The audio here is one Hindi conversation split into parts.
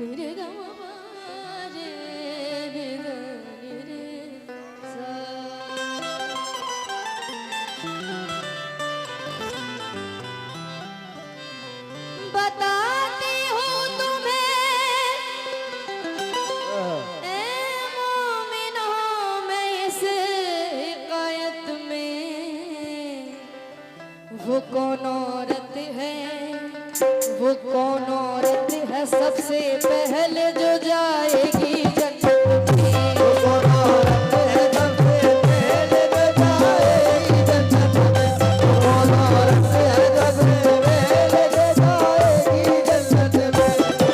रे गा मा रे रे गा रे रे सा। बताती हूँ तुम्हें ए मोमिनों मैं इस हिकायत में वो कौन औरत है, वो कौन औरत है सबसे पहले जो जाएगी जन्नत में। वो कौन औरत है सबसे पहले जो जाएगी जन्नत में। वो कौन औरत है सबसे पहले जो जाएगी जन्नत में।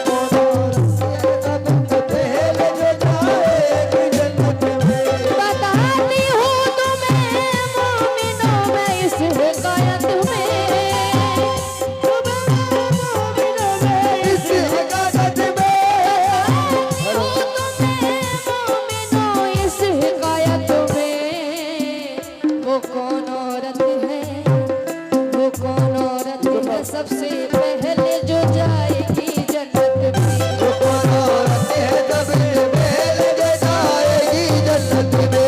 वो कौन औरत है सबसे पहले जो जाएगी जन्नत में। बताती हूँ तुम्हें मोमिनों मैं इस हिकायत में, सबसे पहले जो जाएगी जन्नत में। वो कौन औरत है सबसे पहले जो जाएगी जन्नत में।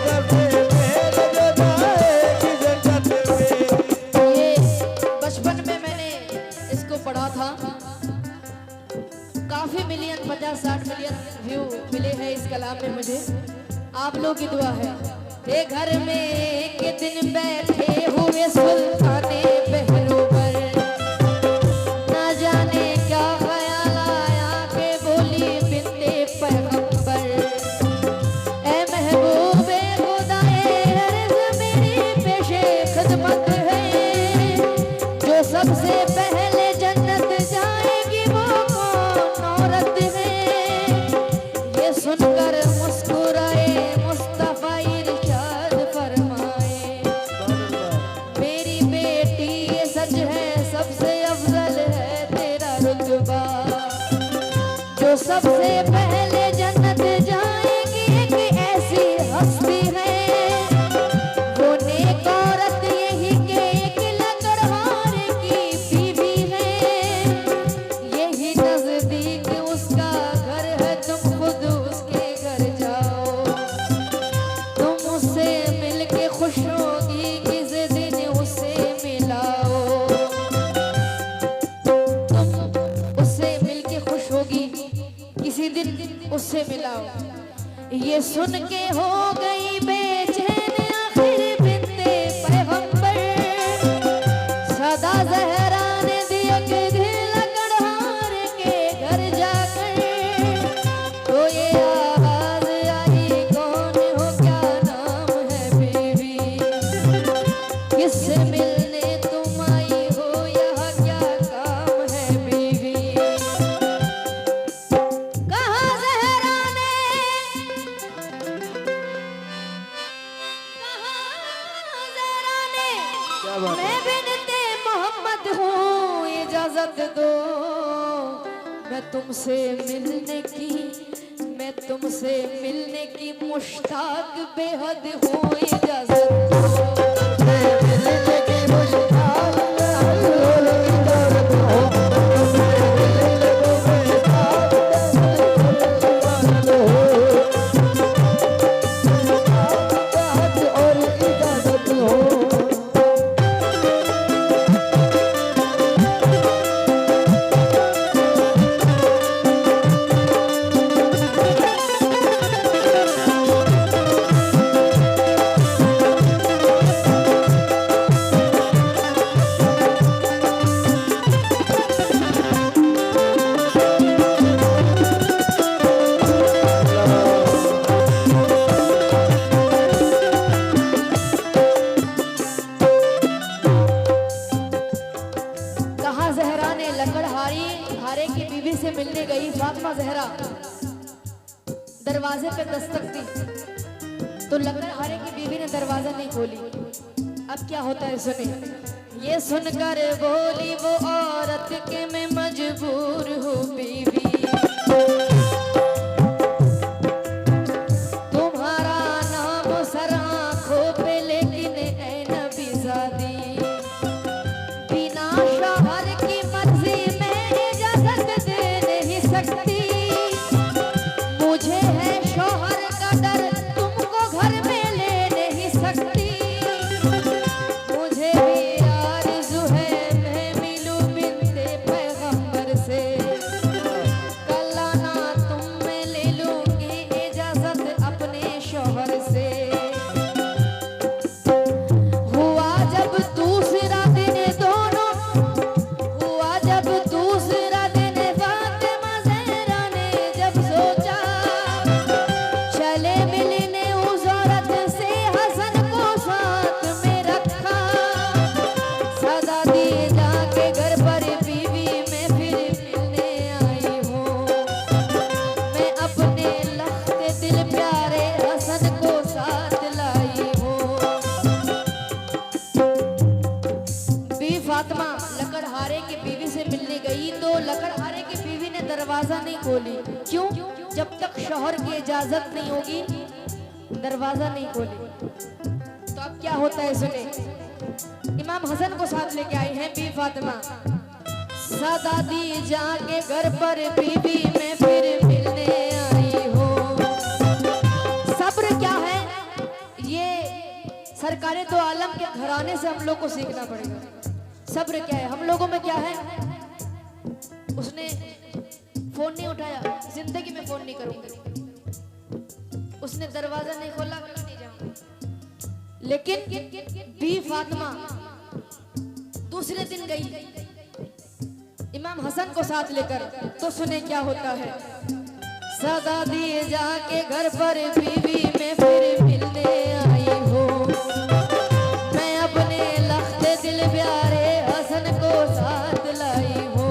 सबसे पहले जो जाएगी जन्नत में। ये बचपन में मैंने इसको पढ़ा था, काफी मिलियन 50-60 मिलियन व्यू मिले हैं इस कलाम में मुझे। आप लोग की दुआ है। ये घर में एक दिन बैठे हुए सुल्ताने पहलू पर, ना जाने क्या ख्याल आया के बोली बिन्ते पैगंबर। ए महबूबे खुदाए अर्ज़ मेरी पेशे खिदमत है, जो सबसे पहले जन्नत जाएगी वो कौन औरत है। ये सुनकर मुस्कुराए मुस्तफा इरशाद फरमाए, मेरी बेटी ये सच है सबसे अफजल है तेरा रुतबा, जो सबसे पहले जन्नत जाएगी एक ऐसी हस्ती है, वो नेक औरत यही के एक लकड़हार की बीवी है। यही नजदीक उसका घर है, तुम खुद उसके घर जाओ, तुम उससे मिलके खुश होगी, किस दिन उससे मिलाओ, तुम उससे मिलके खुश होगी, किसी दिन उससे मिलाओ। ये सुन के हो गई बेचैन आखिर बिन्ते पैगंबर, सदा ज़हरा ने दिया के दिल लकड़हार के घर जाकर, तो ये आवाज आई कौन हो क्या नाम है बीवी, किससे मिलने तुम आई हो यहाँ क्या काम है बीवी। कहा ज़हरा ने, कहा ज़हरा ने, मैं बिन्ते मोहम्मद हूँ इजाजत दो, मैं तुमसे मिलने की मुश्ताक बेहद हूँ इजाजत दो। मैं मिलने की मुश्ताक बेहद हूँ इजाजत दो। तुमसे मिलने को मुश्ताक बेहद हूँ और इजाजत हो। कहा ज़हरा ने लकड़हारी हारे की बीवी से मिलने गई फातिमा ज़हरा, दरवाजे पे दस्तक दी तो लकड़हारे की बीवी ने दरवाजा नहीं खोली। अब क्या होता है सुने। ये सुनकर बोली वो औरत के मैं मजबूर हूँ बीवी, तुम्हारा नाम सर आँखों पे लेकिन ऐ नबी ज़ादी, बिना शौहर की मर्जी में इजाजत दे की बीवी से मिलने गई तो लकड़हारे की बीवी ने दरवाजा नहीं खोली। क्यों? जब तक शौहर की इजाजत नहीं होगी दरवाजा नहीं खोली। तो अब क्या होता है सुने। इमाम हसन को साथ लेके आई हैं बी फातिमा। सदादी जाके घर पर बीवी में फिर मिलने आई हो। सब्र क्या है ये सरकारे तो आलम के घराने से हम लोग को सीखना पड़ेगा। सब्र क्या है, हम लोगों में क्या है। उसने फोन नहीं उठाया, जिंदगी में फोन नहीं करूंगी। उसने दरवाजा नहीं खोला, नहीं जाऊंगी। लेकिन बी फातिमा दूसरे दिन गई इमाम हसन को साथ लेकर, तो सुने क्या होता है। सदा दिए जाके घर पर बीवी में फिर मिलने आई हो। मैं अपने लख्ते दिल प्यारे हसन को साथ लाई हो।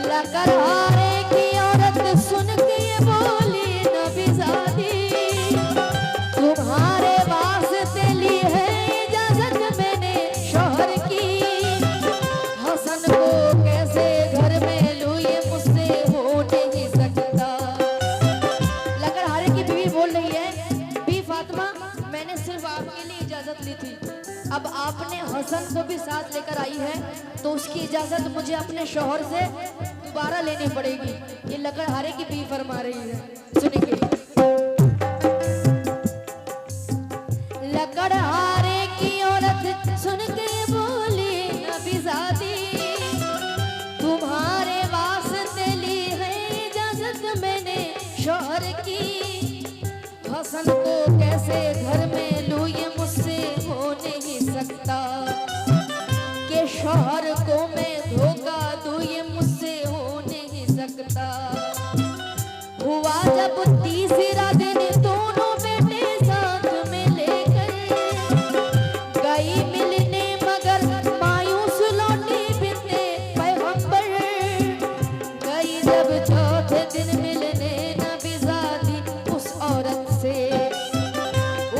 लकड़हारे की औरत सुन के ये बोली नबीज़ादी तुम्हारे वास्ते ली है इजाजत मैंने शौहर की। हसन को कैसे घर में लूं ये मुझसे हो नहीं सकता। लकड़हारे की बीवी बोल रही है बी फातिमा मैंने सिर्फ आपके लिए इजाजत ली थी, अब आपने हसन को भी साथ लेकर आई है तो उसकी इजाजत मुझे अपने शौहर से दोबारा लेनी पड़ेगी। ये लकड़हारे की बीवी फरमा रही है, सुनिए। लकड़हारे की औरत सुन के बोली नबीज़ादी तुम्हारे वास्ते ली है इजाजत मैंने शौहर की। हसन को कैसे घर में लूं ये मुझसे हो नहीं सकता। कि शौहर को मैं धोखा दूं ये मुझसे हो नहीं सकता। हुआ जब तीसरा दिन दोनों बेटे साथ में लेकर गई मिलने मगर मायूस लौटी बिन्ते पैगंबर। गई जब चौथे दिन मिलने नबीज़ादी उस औरत से,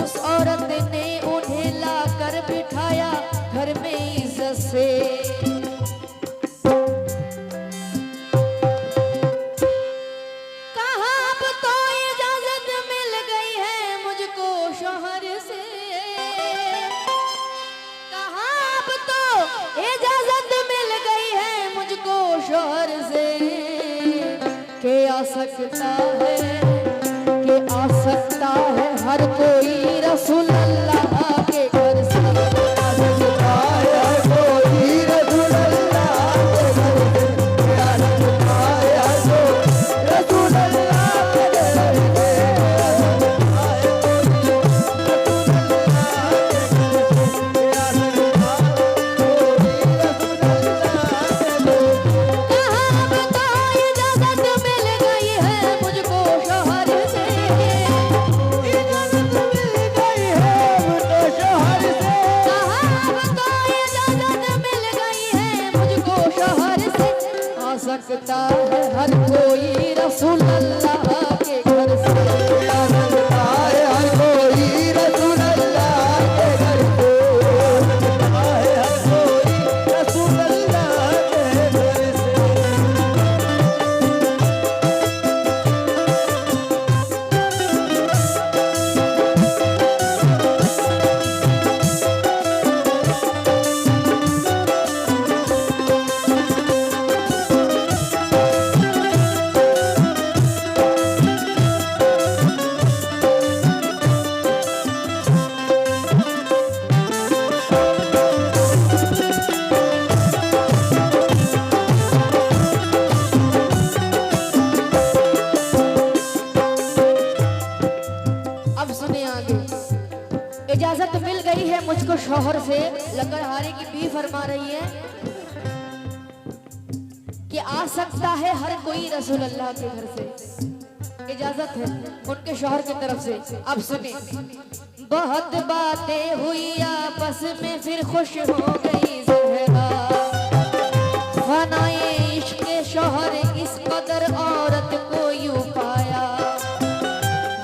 उस औरत ने उन्हें लाकर बिठाया घर में इज्जत से। कहा अब तो इजाजत मिल गई है मुझको शौहर से। कहा अब तो इजाजत मिल गई है मुझको शौहर से। के आ सकता है, के आ सकता है हर कोई रसूल अल्लाह के घर से। आ सकता है हर कोई रसूल अल्लाह के घर से। आ सकता है हर कोई रसूल अल्लाह के घर से। सकता है हर कोई रसूल अल्लाह के घर से। आ सकता है हर कोई रसूल अल्लाह के घर से। आ सकता है हर कोई रसूल अल्लाह के घर से। इजाजत मिल गई है मुझको शौहर से। लकड़हारे की बीवी फरमा रही है कि आ सकता है हर कोई रसूल अल्लाह के घर से। इजाजत है उनके शौहर की तरफ से। अब सुने। बहुत बातें हुई आपस में फिर खुश हो गई ज़हरा। फनाए इश्क के शौहर इस कदर औरत को यूं पाया।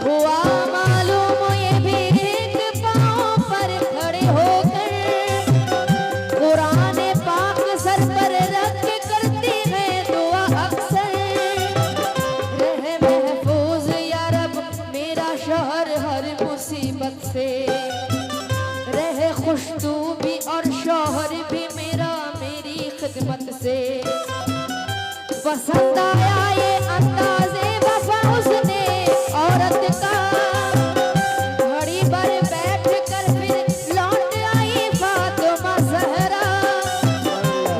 हुआ मालूम ये भी एक पांव पर खड़े होकर कुरान पाक सर हिम्मत से। पसंद आया ये अंदाज़े वफा उसने औरत का, घड़ी भर बैठ कर फिर लौट आई फातिमा ज़हरा।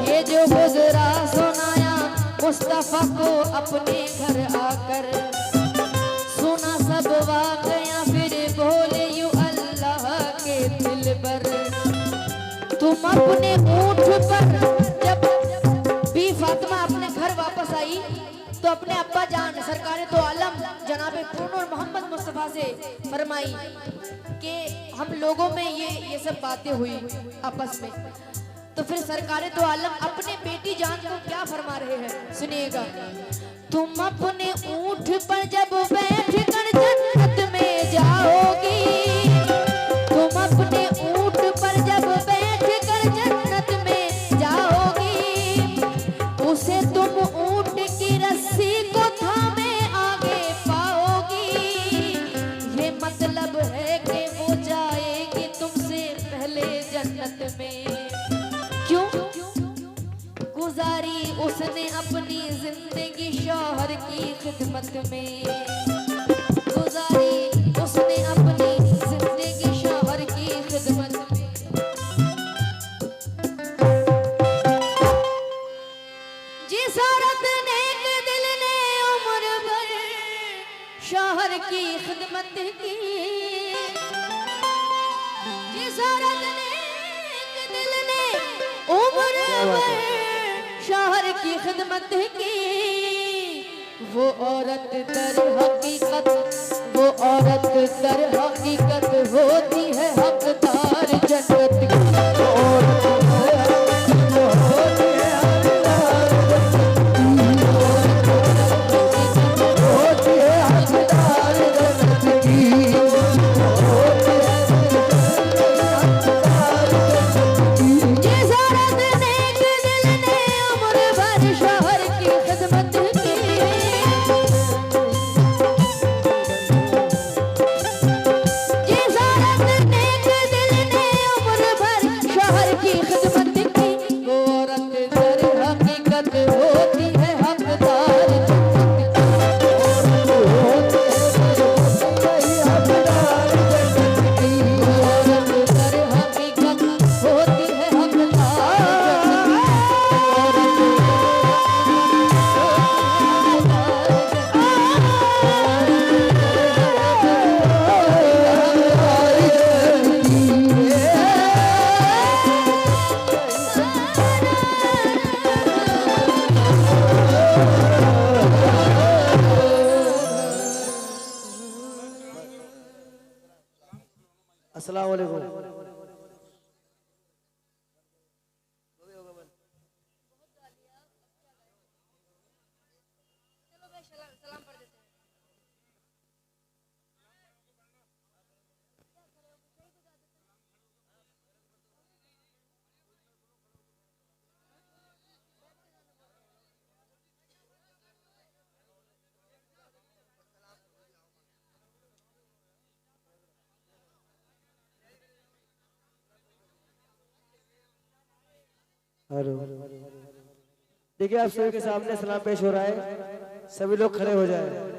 ये जो गुजरा सुनाया मुस्तफा को अपने घर आकर, सुना सब वाक़या फिर बोले यूं अल्लाह के दिल पर। तुम अपने ऊँट पर, जब भी फातिमा अपने घर वापस आई तो अपने अब्बा जान सरकारे तो आलम जनाबे पूर्ण मोहम्मद मुस्तफ़ा से फरमाई कि हम लोगों में ये सब बातें हुई आपस में। तो फिर सरकारे तो आलम अपने बेटी जान को क्या फरमा रहे हैं, सुनिएगा। तुम अपने ऊँट पर जब बैठ कर जन्नत में जाओगी, तुम अपने ऊँट पर जब बैठ कर जन्नत में जाओगी, उसे तुम ऊँट की रस्सी को थामे आगे पाओगी। ये मतलब है कि वो जाएगी तुमसे पहले जन्नत में। क्यों गुजारी उसने अपनी जिंदगी शौहर की खिदमत में, गुजारी उसने अपनी जिंदगी शौहर की खिदमत में। जिस औरत ने दिल ने उम्र भर शौहर की खिदमत की, जिस औरत ने दिल ने उम्र भर शौहर की खिदमत की, वो औरत दर हकीकत, वो औरत दर हकीकत होती है हकदार जन्नत की। अस्सलाम वालेकुम। देखिए आप सभी के सामने सलाम पेश हो रहा है, सभी लोग खड़े हो जाए।